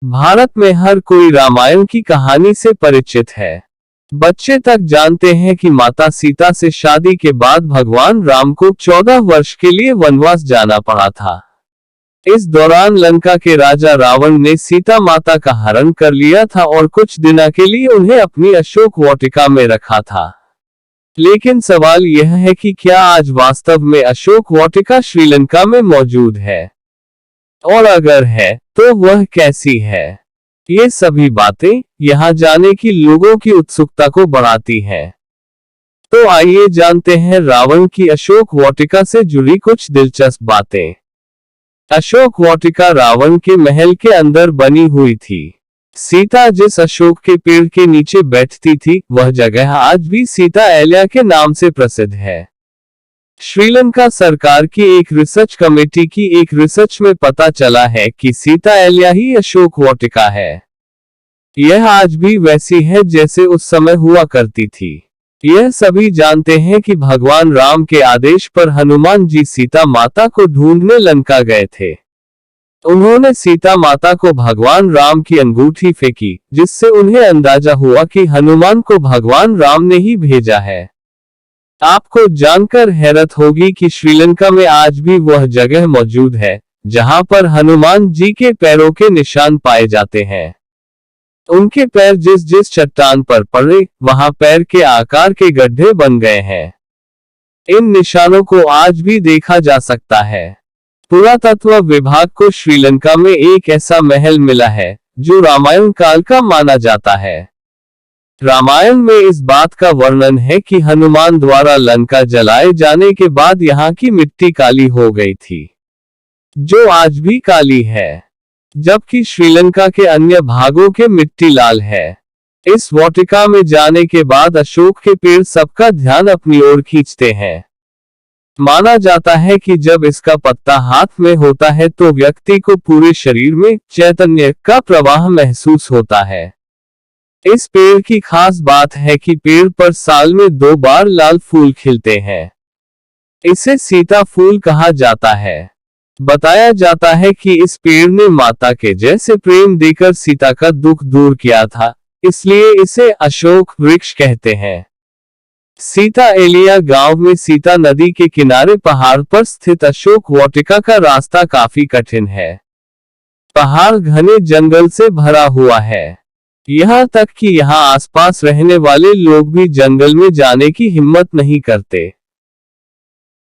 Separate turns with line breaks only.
भारत में हर कोई रामायण की कहानी से परिचित है। बच्चे तक जानते हैं कि माता सीता से शादी के बाद भगवान राम को 14 वर्ष के लिए वनवास जाना पड़ा था। इस दौरान लंका के राजा रावण ने सीता माता का हरण कर लिया था और कुछ दिनों के लिए उन्हें अपनी अशोक वाटिका में रखा था। लेकिन सवाल यह है कि क्या आज वास्तव में अशोक वाटिका श्रीलंका में मौजूद है, और अगर है तो वह कैसी है। ये सभी बातें यहाँ जाने की लोगों की उत्सुकता को बढ़ाती हैं। तो आइए जानते हैं रावण की अशोक वाटिका से जुड़ी कुछ दिलचस्प बातें। अशोक वाटिका रावण के महल के अंदर बनी हुई थी। सीता जिस अशोक के पेड़ के नीचे बैठती थी, वह जगह आज भी सीता एलिया के नाम से प्रसिद्ध है। श्रीलंका सरकार की एक रिसर्च कमेटी की एक रिसर्च में पता चला है कि सीता एलिया ही अशोक वाटिका है। यह आज भी वैसी है जैसे उस समय हुआ करती थी। यह सभी जानते हैं कि भगवान राम के आदेश पर हनुमान जी सीता माता को ढूंढने लंका गए थे। उन्होंने सीता माता को भगवान राम की अंगूठी फेंकी, जिससे उन्हें अंदाजा हुआ कि हनुमान को भगवान राम ने ही भेजा है। आपको जानकर हैरत होगी कि श्रीलंका में आज भी वह जगह मौजूद है जहां पर हनुमान जी के पैरों के निशान पाए जाते हैं। उनके पैर जिस जिस चट्टान पर पड़े, वहां पैर के आकार के गड्ढे बन गए हैं। इन निशानों को आज भी देखा जा सकता है। पुरातत्व विभाग को श्रीलंका में एक ऐसा महल मिला है जो रामायण काल का माना जाता है। रामायण में इस बात का वर्णन है कि हनुमान द्वारा लंका जलाए जाने के बाद यहाँ की मिट्टी काली हो गई थी, जो आज भी काली है, जबकि श्रीलंका के अन्य भागों के मिट्टी लाल है। इस वाटिका में जाने के बाद अशोक के पेड़ सबका ध्यान अपनी ओर खींचते हैं। माना जाता है कि जब इसका पत्ता हाथ में होता है तो व्यक्ति को पूरे शरीर में चैतन्य का प्रवाह महसूस होता है। इस पेड़ की खास बात है कि पेड़ पर साल में 2 बार लाल फूल खिलते हैं। इसे सीता फूल कहा जाता है। बताया जाता है कि इस पेड़ ने माता के जैसे प्रेम देकर सीता का दुख दूर किया था, इसलिए इसे अशोक वृक्ष कहते हैं। सीता एलिया गांव में सीता नदी के किनारे पहाड़ पर स्थित अशोक वाटिका का रास्ता काफी कठिन है। पहाड़ घने जंगल से भरा हुआ है, यहाँ तक कि यहाँ आसपास रहने वाले लोग भी जंगल में जाने की हिम्मत नहीं करते।